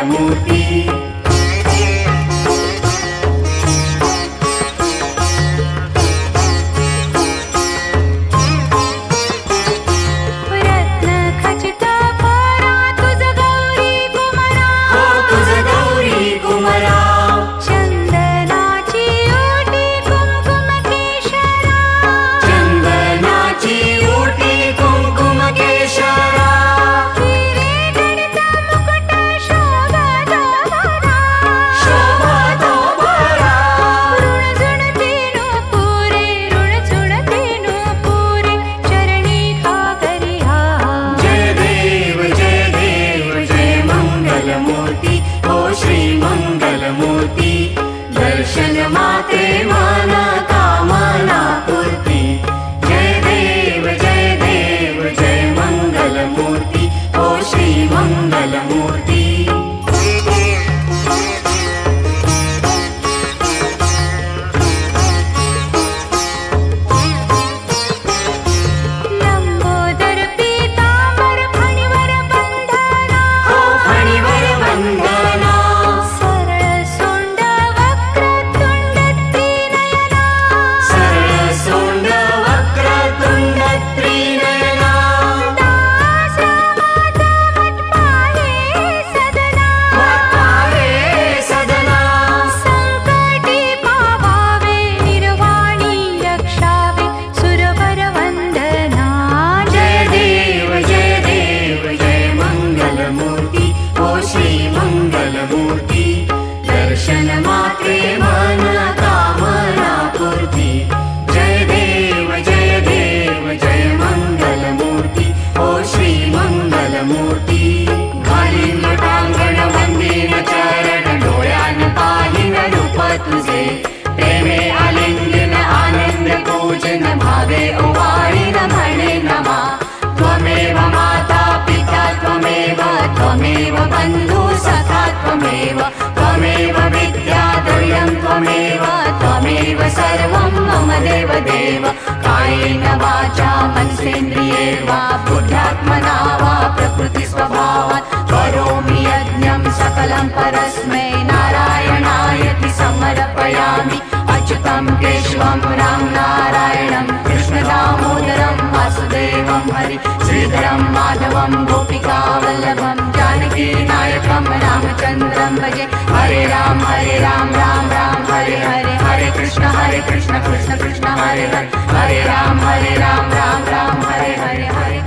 मंगलमूर्ति। दर्शन मात्रे मन कामना पूर्ति। जय देव जय मंगलमूर्ति ओ श्री मंगलमूर्ति। दर्शन मात्रे मन कामना पूर्ति। जय देव जय मंगलमूर्ति ओ श्री मंगलमूर्ति। घालीन लोटांगण वंदीन चरण डोळ्यान पाहिन रूप तुझे। प्रेमे आलिंगन आनंद पूजन भावे ओवाळीन म्हणे नमा। त्वमेव माता पिता त्वमेव बंधु सखा त्वमेव। त्वमेव विद्या द्रव्यं त्वमेव सर्वं मम देव देव। कायेन वाचा मनसेन्द्रिये वा बुद्ध्यात्मना वा प्रकृति स्वभावात् करोमि यज्ञं सकलं परस्मै नारायणायति समर्पयामि। अच्युतं केशवं राम नारायणं कृष्ण दामोदरं वासुदेवं हरि श्रीधरं माधवं गोपिका वल्लभं जानकी नायकं रामचन्द्रं भजे। हरे राम राम राम हरे हरे। हरे कृष्ण कृष्ण कृष्ण हरे हरे। हरे राम राम राम हरे हरे। हरे